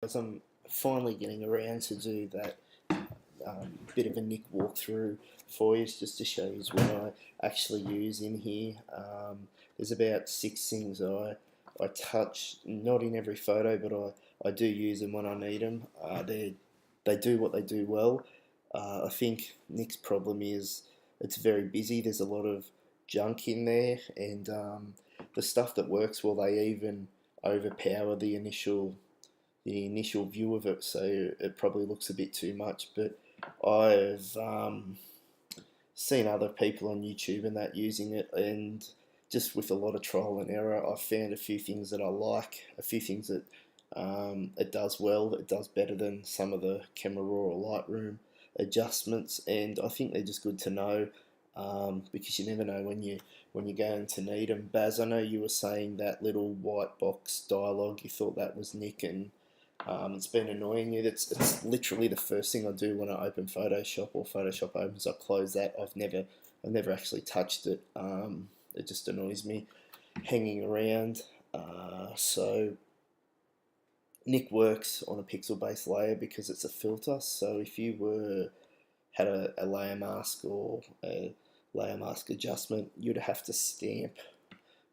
as I'm finally getting around to do that bit of a Nick walkthrough for you, just to show you what I actually use in here. There's about 6 things I touch, not in every photo, but I do use them when I need them. They do what they do well. I think Nick's problem is it's very busy. There's a lot of junk in there, and the stuff that works well, they even overpower the initial view of it, so it probably looks a bit too much. But I've seen other people on YouTube and that using it, and just with a lot of trial and error, I've found a few things that I like, a few things that it does well, it does better than some of the Camera Raw or Lightroom adjustments, and I think they're just good to know, because you never know when you're going to need them. Baz, I know you were saying that little white box dialogue, you thought that was Nick, and it's been annoying you. It's literally the first thing I do when I open Photoshop, or Photoshop opens. I close that. I've never actually touched it. It just annoys me hanging around. So Nick works on a pixel-based layer because it's a filter. So if you had a layer mask or a layer mask adjustment, you'd have to stamp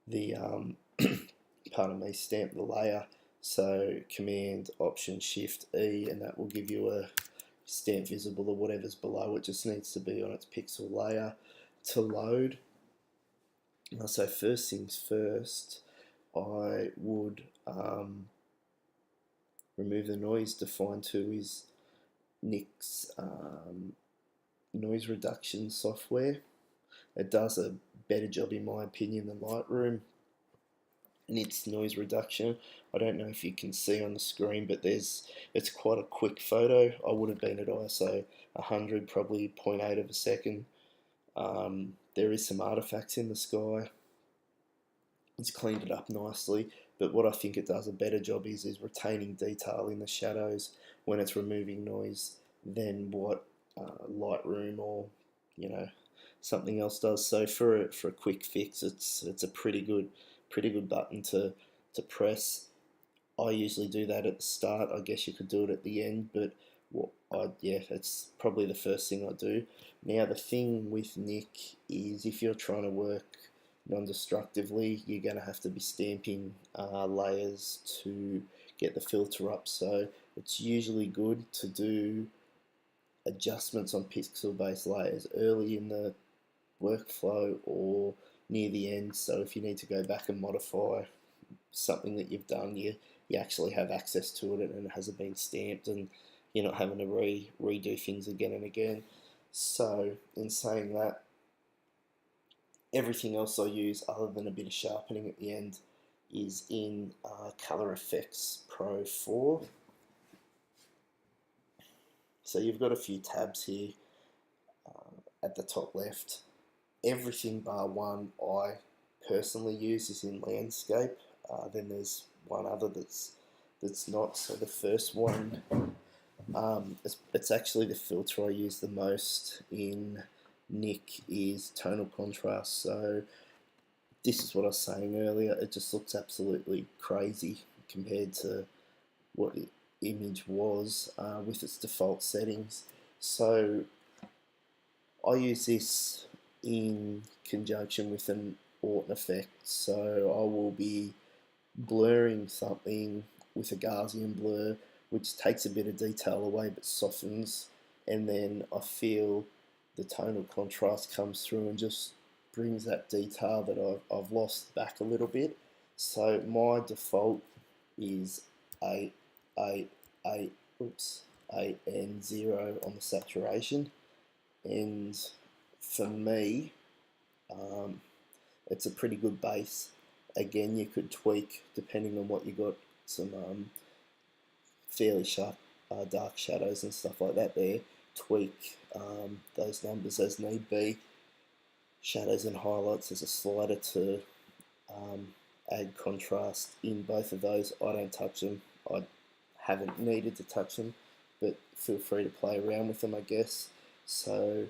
the pardon me, stamp the layer. So Command Option Shift E, and that will give you a stamp visible or whatever's below. It just needs to be on its pixel layer to load. So first things first, I would remove the noise. Define 2 is Nick's noise reduction software. It does a better job, in my opinion, than Lightroom in its noise reduction. I don't know if you can see on the screen, but it's quite a quick photo. I would have been at ISO 100, probably 0.8 of a second. There is some artifacts in the sky. It's cleaned it up nicely, but what I think it does a better job is retaining detail in the shadows when it's removing noise than what Lightroom or something else does. So for a quick fix, it's a pretty good button to press. I usually do that at the start. I guess you could do it at the end, but it's probably the first thing I do. Now the thing with Nick is, if you're trying to work non-destructively, you're going to have to be stamping layers to get the filter up. So it's usually good to do adjustments on pixel-based layers early in the workflow or near the end. So if you need to go back and modify something that you've done, you actually have access to it, and it hasn't been stamped, and you're not having to redo things again and again. So in saying that, everything else I use other than a bit of sharpening at the end is in Color Efex Pro 4. So you've got a few tabs here at the top left. Everything bar one I personally use is in landscape. Then there's one other that's not. So the first one, it's actually the filter I use the most in Nick, is tonal contrast. So this is what I was saying earlier. It just looks absolutely crazy compared to what the image was with its default settings. So I use this in conjunction with an Orton effect. So I will be blurring something with a Gaussian blur, which takes a bit of detail away but softens, and then I feel the tonal contrast comes through and just brings that detail that I've lost back a little bit. So my default is 8, 8, 8, 8 and 0 on the saturation, and for me, it's a pretty good base. Again, you could tweak depending on what you got, some fairly sharp dark shadows and stuff like that there. Tweak those numbers as need be. Shadows and highlights, there's a slider to add contrast in both of those. I don't touch them. I haven't needed to touch them, but feel free to play around with them, I guess. So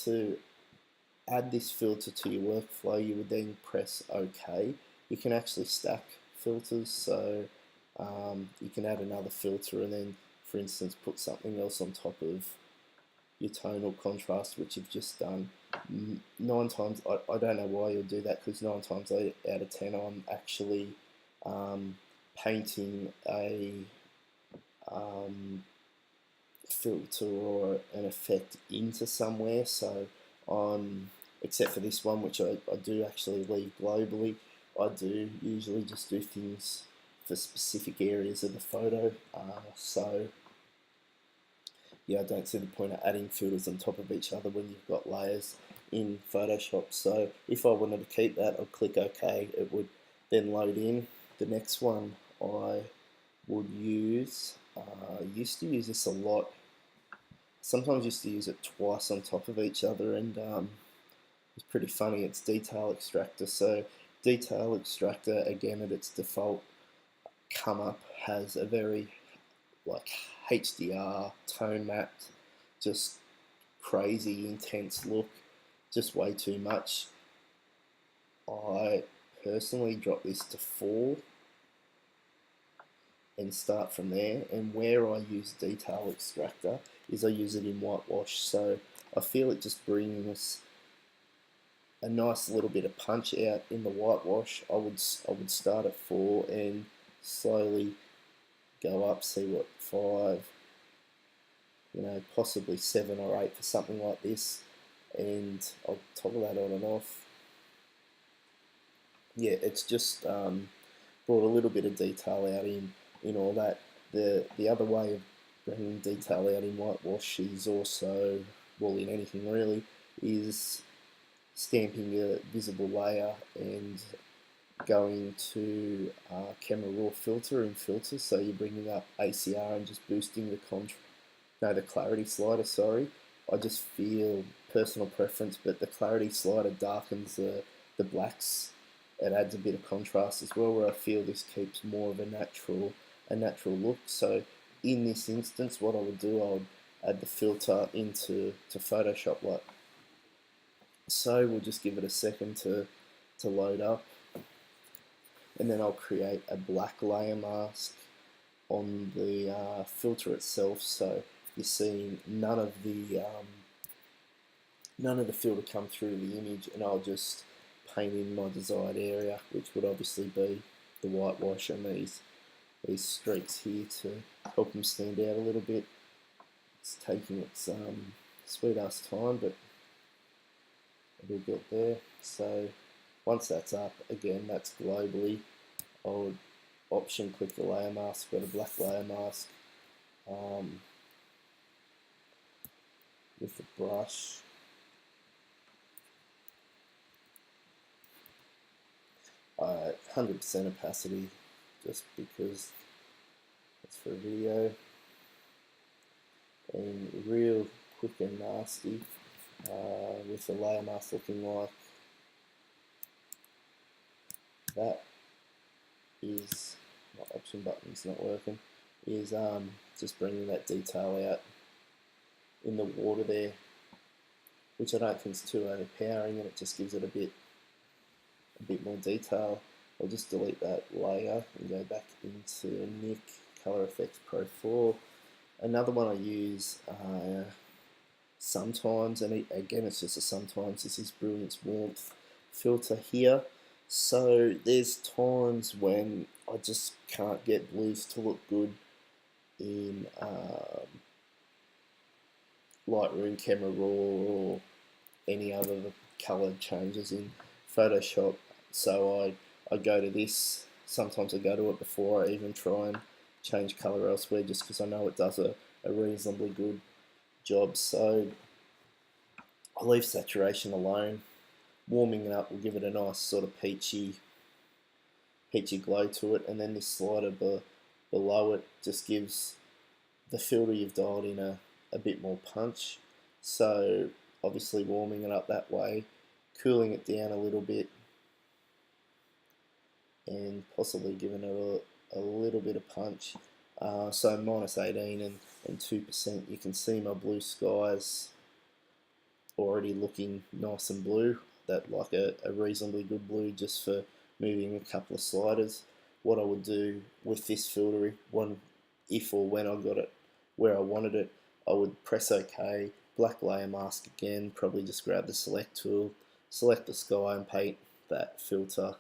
to add this filter to your workflow, you would then press OK. You can actually stack filters, so You can add another filter and then, for instance, put something else on top of your tonal contrast, which you've just done. 9 times, I don't know why you'll do that, because 9 times out of 10 I'm actually painting a filter or an effect into somewhere. So except for this one, which I do actually leave globally, I do usually just do things for specific areas of the photo. So yeah, I don't see the point of adding filters on top of each other when you've got layers in Photoshop. So if I wanted to keep that, I'd click OK. It would then load in. The next one I would use, used to use this a lot. Sometimes used to use it twice on top of each other, and it's pretty funny. It's Detail Extractor. So Detail Extractor, again, at its default come up, has a very like HDR, tone mapped, just crazy intense look, just way too much. I personally drop this to 4 and start from there. And where I use Detail Extractor is I use it in whitewash. So I feel it just brings a nice little bit of punch out in the whitewash. I would start at 4 and slowly go up, see what, 5, possibly 7 or 8 for something like this, and I'll toggle that on and off. Yeah, it's just brought a little bit of detail out in all that. The other way of bringing detail out in whitewash is also, well, in anything really, is stamping a visible layer and going to camera raw filter and filter. So you're bringing up ACR and just boosting the clarity slider, sorry. I just feel, personal preference, but the clarity slider darkens the blacks. It adds a bit of contrast as well, where I feel this keeps more of a natural look. So in this instance, what I would do, I would add the filter into Photoshop like so. We'll just give it a second to load up, and then I'll create a black layer mask on the filter itself. So you're seeing none of the filter come through the image, and I'll just paint in my desired area, which would obviously be the whitewash and these streaks here to help them stand out a little bit. It's taking its sweet ass time, but it'll get there. So once that's up, again, that's globally. I would option click the layer mask, got a black layer mask with the brush. 100% opacity, just because it's for a video, and real quick and nasty with the layer mask looking like that. Is my option button's not working, is just bringing that detail out in the water there, which I don't think is too overpowering, and it just gives it a bit more detail. I'll just delete that layer and go back into Nik Color Efex Pro 4. Another one I use sometimes, and again it's just a sometimes, is this Brilliance Warmth filter here. So there's times when I just can't get blues to look good in Lightroom, Camera Raw, or any other color changes in Photoshop. So I go to this. Sometimes I go to it before I even try and change color elsewhere, just because I know it does a reasonably good job. So I leave saturation alone. Warming it up will give it a nice sort of peachy glow to it, and then this slider below it just gives the filter you've dialed in a bit more punch. So obviously warming it up that way, cooling it down a little bit, and possibly giving it a little bit of punch. So -18 and 2%, you can see my blue skies already looking nice and blue. That like a reasonably good blue just for moving a couple of sliders. what I would do with this filter, if or when I got it where I wanted it, I would press OK, black layer mask again, probably just grab the select tool, select the sky and paint that filter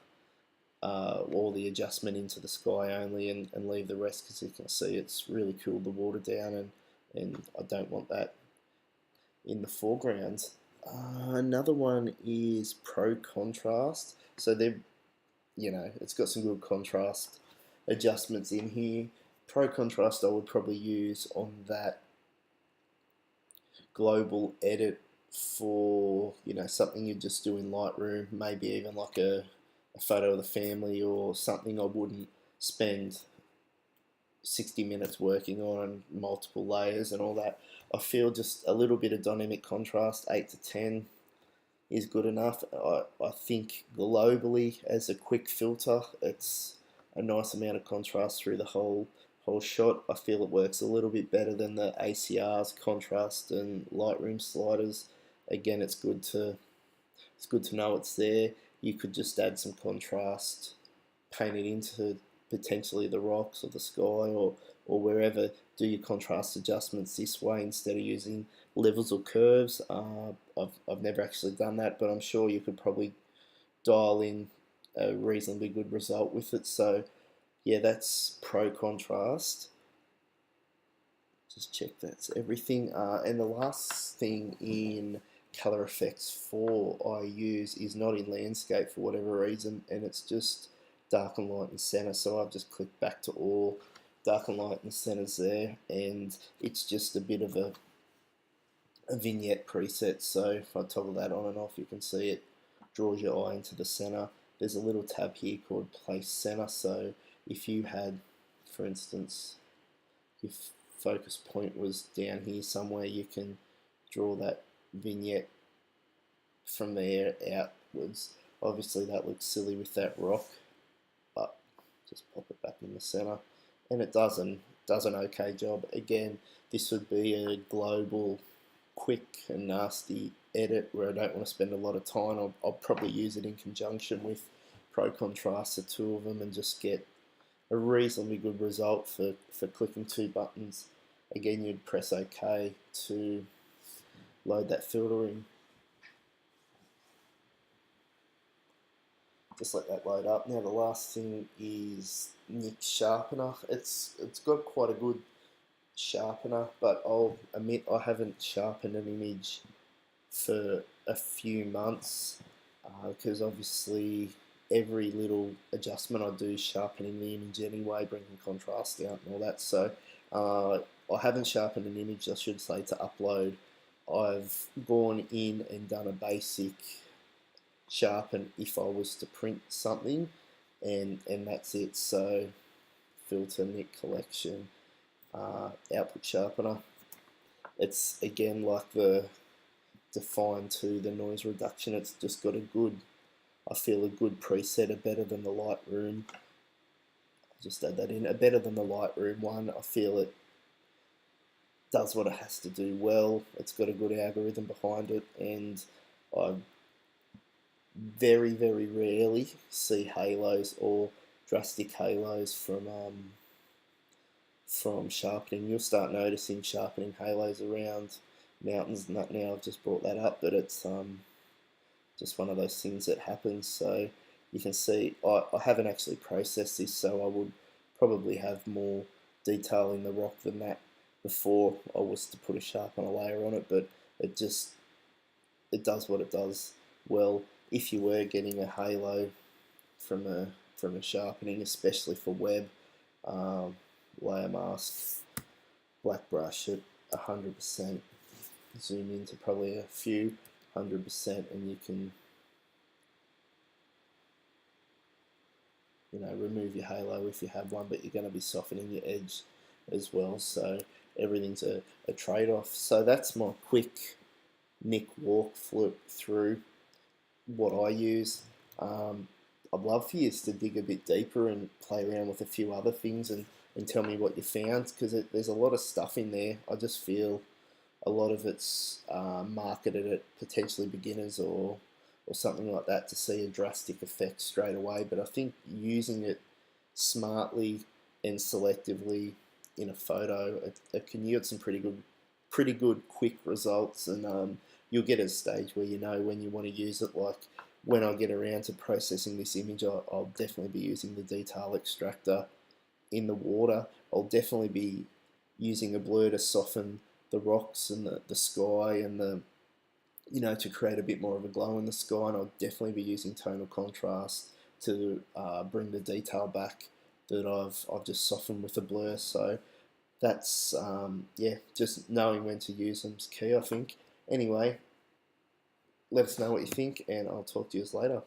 or the adjustment into the sky only, and leave the rest, because you can see it's really cooled the water down, and I don't want that in the foreground. Another one is Pro Contrast. So it's got some good contrast adjustments in here. Pro Contrast I would probably use on that global edit for something you just do in Lightroom, maybe even like a photo of the family or something I wouldn't spend 60 minutes working on, multiple layers and all that. I feel just a little bit of dynamic contrast, 8 to 10, is good enough. I think globally, as a quick filter, it's a nice amount of contrast through the whole shot. I feel it works a little bit better than the ACR's contrast and Lightroom sliders. Again, it's good to know it's there. You could just add some contrast, paint it into potentially the rocks or the sky, or wherever. Do your contrast adjustments this way instead of using levels or curves. I've never actually done that, but I'm sure you could probably dial in a reasonably good result with it. So yeah, that's Pro Contrast. Just check that's everything. And the last thing in Color Efex 4 I use is not in landscape for whatever reason, and it's just darken, light and center. So I've just clicked back to all, darken, light and centers there, and it's just a bit of a vignette preset. So if I toggle that on and off, you can see it draws your eye into the center. There's a little tab here called place center. So if you had, for instance, if focus point was down here somewhere, you can draw that vignette from there outwards. Obviously that looks silly with that rock, but just pop it back in the center, and it does an okay job. Again, this would be a global, quick and nasty edit where I don't want to spend a lot of time. I'll probably use it in conjunction with Pro Contrast, the two of them, and just get a reasonably good result for clicking two buttons. Again, you'd press OK to load that filter in. Just let that load up. Now the last thing is Nik Sharpener. It's got quite a good sharpener, but I'll admit I haven't sharpened an image for a few months, because obviously every little adjustment I do is sharpening the image anyway, bringing contrast out and all that. So I haven't sharpened an image, I should say, to upload. I've gone in and done a basic sharpen if I was to print something, and that's it. So filter, Nik Collection, output sharpener. It's again like the Define 2, the noise reduction. It's just got I feel a good preset, a better than the Lightroom. I'll just add that in, a better than the Lightroom one. I feel it does what it has to do well. It's got a good algorithm behind it, and I very, very rarely see halos or drastic halos from sharpening. You'll start noticing sharpening halos around mountains and that now. I've just brought that up, but it's just one of those things that happens. So you can see I haven't actually processed this, so I would probably have more detail in the rock than that before I was to put a sharpener layer on it, but it does what it does well. If you were getting a halo from a sharpening, especially for web, layer mask, black brush at 100%, zoom into probably a few 100%, and you can remove your halo if you have one, but you're going to be softening your edge as well. So everything's a trade-off. So that's my quick Nik walk flip through what I use. I'd love for you to dig a bit deeper and play around with a few other things, and tell me what you found, because there's a lot of stuff in there. I just feel a lot of it's marketed at potentially beginners or something like that to see a drastic effect straight away. But I think using it smartly and selectively in a photo, it can yield some pretty good quick results, and you'll get a stage where you know when you want to use it. Like when I get around to processing this image, I'll definitely be using the detail extractor in the water. I'll definitely be using a blur to soften the rocks and the sky and the to create a bit more of a glow in the sky, and I'll definitely be using tonal contrast to bring the detail back that I've just softened with the blur. So that's yeah, just knowing when to use them is key, I think. Anyway, let us know what you think, and I'll talk to you later.